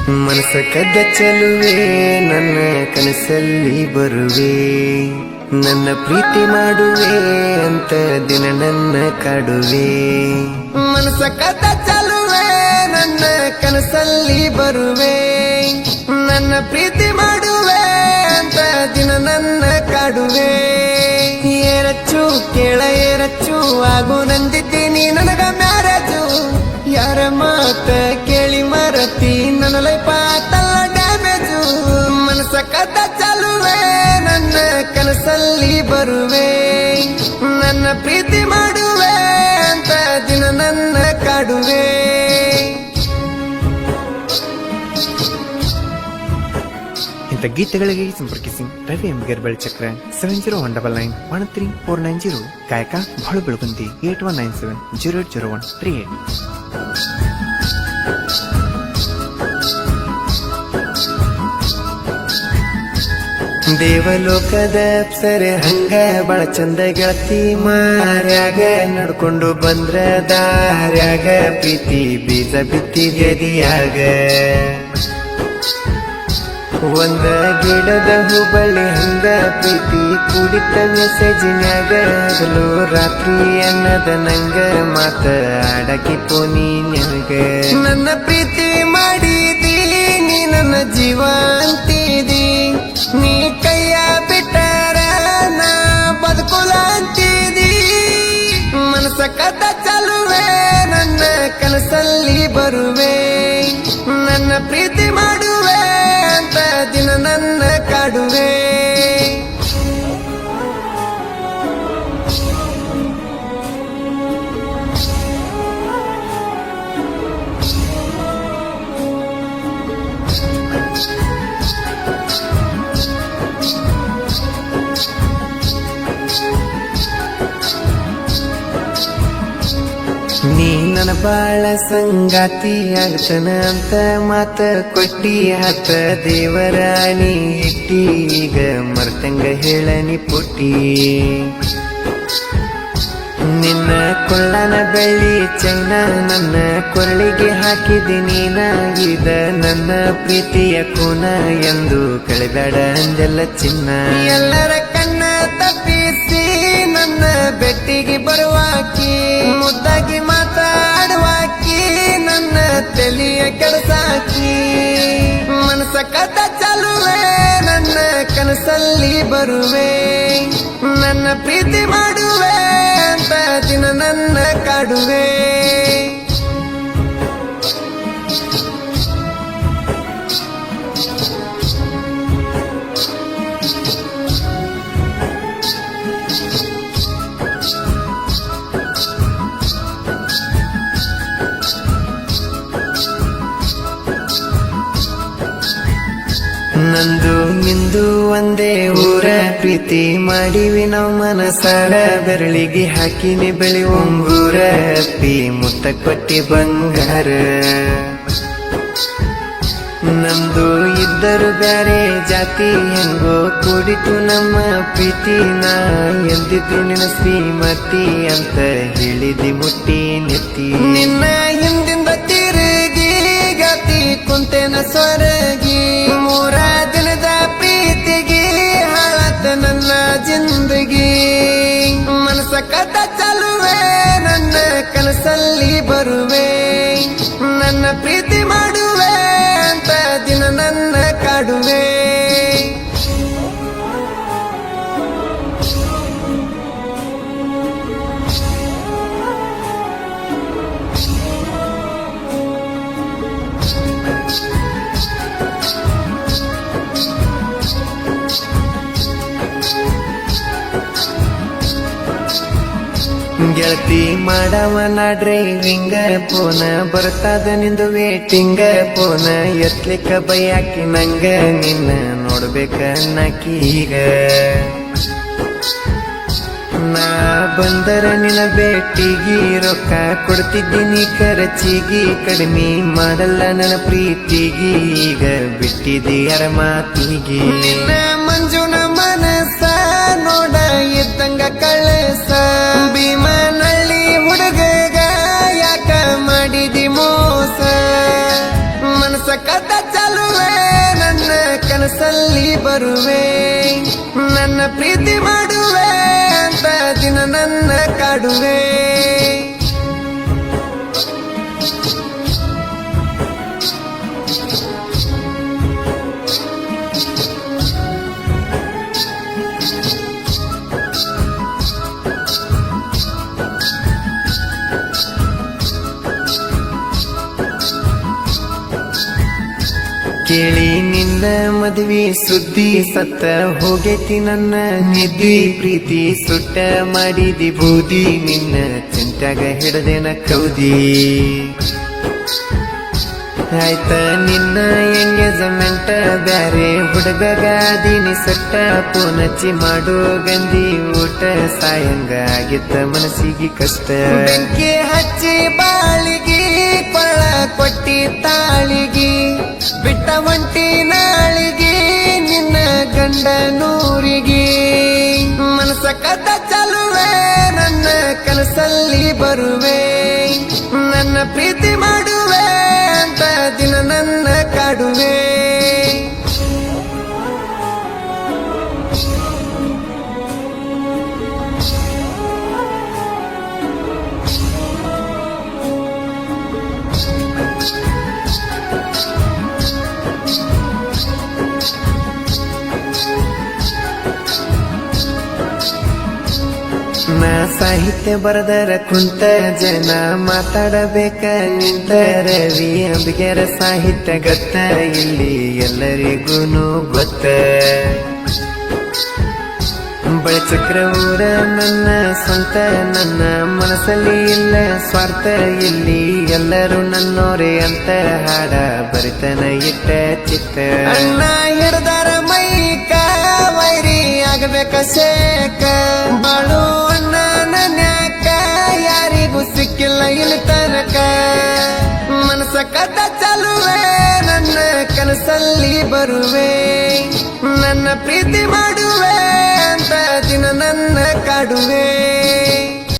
ಮನಸ ಕದ್ದ ಚೆಲುವೆ ನನ್ನ ಕನಸಲ್ಲಿ ಬರುವೆ, ನನ್ನ ಪ್ರೀತಿ ಮಾಡುವೆ ಅಂತ ದಿನ ನನ್ನ ಕಾಡುವೆ. ಮನಸ ಕದ್ದ ಚೆಲುವೆ ನನ್ನ ಕನಸಲ್ಲಿ ಬರುವೆ, ನನ್ನ ಪ್ರೀತಿ ಮಾಡುವೆ ಅಂತ ದಿನ ನನ್ನ ಕಾಡುವೆ. ಏರಚ್ಚು ಕೇಳ ಏರಚ್ಚು ಆಗು ನಂದಿದ್ದೀನಿ ನನಗ ಮ್ಯಾರೇಜು. ಯಾರ ಮಾತ ಕೇಳಿ ಮರತಿ ನನ್ನ ಲೈಫ್ ಆತಲ್ಲ ಡ್ಯಾಮೇಜು. ಮನಸ ಕದ್ದ ಚೆಲುವೆ ನನ್ನ ಕನಸಲ್ಲಿ ಬರುವೆ, ನನ್ನ ಪ್ರೀತಿ ಮಾಡುವೆ ಅಂತ ದಿನ ನನ್ನ ಕಾಡುವೆ. ಇಂಥ ಗೀತೆಗಳಿಗೆ ಸಂಪರ್ಕಿಸಿ ರವಿ ಎಂಬಿಗರ್ ಬೆಳಚಕ್ರ 7019913490. ಗಾಯಕ ಬಾಳು ಬೆಳಗುಂದಿ 8197080138. ದೇವಲೋಕದ ಅಪ್ಸರೆ ಹಂಗ ಬಳ ಚಂದ ಗೆಳತಿ ಮಾರ್ಯಾಗ ನಡ್ಕೊಂಡು ಬಂದ್ರ ದಾರ್ಯಾಗ ಪ್ರೀತಿ ಬೀಜ ಬಿತ್ತಿ ಗದಿಯಾಗ. ಒಂದ ಗಿಡದ ಹೂಬಳ್ಳಿ ಹಂಗ ಪ್ರೀತಿ ಕುಡಿತ ಮೆಸೇಜಿನ್ಯಾಗ ಹಗಲು ರಾತ್ರಿ ಅನ್ನದ ನಂಗ ಮಾತ ಆಡಕಿ ಪೋನಿನ್ಯಾಗ. ನನ್ನ ಪ್ರೀತಿ ಮಾಡಿದಿ ನೀ ನನ್ನ ಜೀವ ಅಂತಿದಿ, ನೀ ಕೈಯ ಬಿಟ್ಟರ ನಾ ಬದುಕುಲ ಅಂತಿದಿ. ಮನಸ ಕದ್ದ ಚೆಲುವೆ ನನ್ನ ಕನಸಲ್ಲಿ ಬರುವೆ, ನನ್ನ ಪ್ರೀತಿ ಮಾಡುವೆ ಅಂತ ದಿನ ನನ್ನ ಕಾಡುವೆ. ನೀ ನನ್ನ ಬಾಳ ಸಂಗಾತಿ ಆಗ್ತನ ಅಂತ ಮಾತ ಕೊಟ್ಟಿ ಹತ್ತ ದೇವರಾಣಿ ಇಟ್ಟಿ. ಈಗ ಮರ್ತಂಗ ಹೇಳನಿ ಪುಟ್ಟಿ, ನಿನ್ನ ಕೊಳ್ಳನ ಬೆಳ್ಳಿ ಚೈನ ನನ್ನ ಕೊರಳಿಗೆ ಹಾಕಿದ್ದೀನಿ ನಾಗಿದ. ನನ್ನ ಪ್ರೀತಿಯ ಕೂನ ಎಂದು ಕಳೆದಾಡ ಅಂದೆಲ್ಲ ಚಿನ್ನ. ಎಲ್ಲರ ಕಣ್ಣ ತಪ್ಪಿಸಿ ನನ್ನ ಬೆಟ್ಟಿಗೆ ಬರುವಾಕಿ, ಮುದ್ದಾಗಿ ಮಾತಾಡುವಾಕಿ ನನ್ನ ತಲೆಯ ಕೆಡಸಾಕಿ. ಮನಸ ಕದ್ದ ಚೆಲುವೆ ನನ್ನ ಕನಸಲ್ಲಿ ಬರುವೆ, ನನ್ನ ಪ್ರೀತಿ ಮಾಡುವೆ ಅಂತ ದಿನ ನನ್ನ ಕಾಡುವೆ. ನಂದು ನಿಂದು ಒಂದೇ ಊರ ಪ್ರೀತಿ ಮಾಡಿವಿ ನಾವು ಮನಸಾರ. ಬೆರಳಿಗೆ ಹಾಕಿನಿ ಬೆಳಿ ಉಂಗೂರ ಅಪ್ಪಿ ಮುತ್ತ ಕೊಟ್ಟಿ ಬಂಗಾರ. ನಮ್ದು ಇದ್ದರು ಬ್ಯಾರೆ ಜಾತಿ ಹೆಂಗೋ ಕೂಡಿತು ನಮ್ಮ ಪ್ರೀತಿ. ನಾ ಎಂದಿದ್ರು ನಿನ್ನ ಶ್ರೀಮತಿ ಅಂತ ಹೇಳಿದಿ ಮುಟ್ಟಿ ನೆತ್ತಿ. ನಿನ್ನ ಹಿಂದಿಂದ ತಿರುಗಿ ಗತಿ ಕುಂತೆನ ಸ್ವರಗಿ, ಮೂರ ದಿನದ ಪ್ರೀತಿಗೆ ಹಾಳತ ನನ್ನ ಜಿಂದಗಿ. ಮನಸ ಕದ್ದ ಚೆಲುವೆ ನನ್ನ ಕನಸಲ್ಲಿ ಬರುವೆ, ನನ್ನ ಪ್ರೀತಿ ಮಾಡುವೆ ಅಂತ ದಿನ ನನ್ನ ಕಾಡುವೆ. ಗೆಳತಿ ಮಾಡವನ ಡ್ರೈವಿಂಗ ಪೋನ ಬರ್ತದ ನಿಂದು ವೇಟಿಂಗ. ಪೋನ ಎತ್ಲಿಕ್ಕ ಬೈಯಾಕಿ ನಂಗ ನಿನ್ನ ನೋಡ್ಬೇಕ ನಾಕಿ. ಈಗ ನಾ ಬಂದರ ನಿನ್ನ ಭೇಟಿಗಿ ರೊಕ್ಕ ಕೊಡ್ತಿದ್ದೀನಿ ಖರ್ಚಿಗಿ. ಕಡಿಮೆ ಮಾಡಲ್ಲ ನನ್ನ ಪ್ರೀತಿಗಿ, ಈಗ ಬಿಟ್ಟಿದಿ ಯಾರ ಮಾತಿಗಿ. ನಿನ್ನ ಮಂಜುನ ಮನಸ ನೋಡ ಇದ್ದಂಗ ಕಳಸ, ಭೀಮನಳ್ಳಿ ಹುಡುಗಗ ಯಾಕ ಮಾಡಿದಿ ಮೋಸ. ಮನಸ ಕದ ಚಲುವೆ ನನ್ನ ಕನಸಲ್ಲಿ ಬರುವೆ ನನ್ನ ಪ್ರೀತಿ ಮಾಡುವೆ ಅಂತ ದಿನ ನನ್ನ ಕಾಡುವೆ ಕೇಳಿ ನಿನ್ನ ಮದುವೆ ಸುದ್ದಿ ಸತ್ತ ಹೋಗೈತಿ ನನ್ನ ನಿದ್ದಿ ಪ್ರೀತಿ ಸುಟ್ಟ ಮಾಡಿದಿ ಬೂದಿ ನಿನ್ನ ಚಿಂತ್ಯಾಗ ಹಿಡದೇನ ಕೌದಿ ಆಯ್ತ ನಿನ್ನ ಎಂಗೇಜ್ಮೆಂಟ್ ಬ್ಯಾರೆ ಹುಡುಗಗಾದೀನಿ ಸಟ್ಟ ಪೋನಚ್ಚಿ ಮಾಡೋ ಗಂದಿ ಊಟ ಸಾಯಂಗ ಆಗಿತ್ತ ಮನಸ್ಸಿಗೆ ಕಷ್ಟ ಬೆಂಕಿ ಹಚ್ಚಿ ಬಾಳಿಗೆ ಕೊಳ ಕೊಟ್ಟಿ ತಾಳಿಗೆ ಬಿಟ್ಟ ಒಂಟಿ ನಾಳಿಗೆ ನಿನ್ನ ಗಂಡ ನೂರಿಗೆ ಮನಸ ಕದ ಚಲುವೆ ನನ್ನ ಕನಸಲ್ಲಿ ಬರುವೆ ನನ್ನ ಪ್ರೀತಿ ಮಾಡುವೆ ಅಂತ ದಿನ ನನ್ನ ಕಾಡುವೆ ನಾ ಸಾಹಿತ್ಯ ಬರದರ ಕುಂತ ಜನ ಮಾತಾಡಬೇಕ ನಿಂತ ರವಿ ಅಂಬಿಗರ ಸಾಹಿತ್ಯ ಗತ್ತ ಇಲ್ಲಿ ಎಲ್ಲರಿಗೂನು ಗೊತ್ತ ಬಳಚಕ್ರ ಊರ ನನ್ನ ಸ್ವಂತ ನನ್ನ ಮನಸ್ಸಲ್ಲಿ ಇಲ್ಲ ಸ್ವಾರ್ಥ ಇಲ್ಲಿ ಎಲ್ಲರೂ ನನ್ನೋರೆ ಅಂತ ಹಾಡ ಬರಿತನ ಇಟ್ಟ ಚಿತ್ತ ಅಣ್ಣ ಹಿಡ್ದಾರ ಮೈಕ ವೈರಿ ಆಗಬೇಕ ಶೇಕ ಬಾಳು ಅಣ್ಣ ನನ್ಯಾಕ ಯಾರಿಗೂ ಸಿಕ್ಕಿಲ್ಲ ಇಲ್ಲಿ ತನಕ ಮನಸ ಕದ ಚಲುವೆ ನನ್ನ ಕನಸಲ್ಲಿ ಬರುವೆ ನನ್ನ ಪ್ರೀತಿ ಮಾಡುವೆ ಅಂತ ದಿನ ನನ್ನ ಕಾಡುವೆ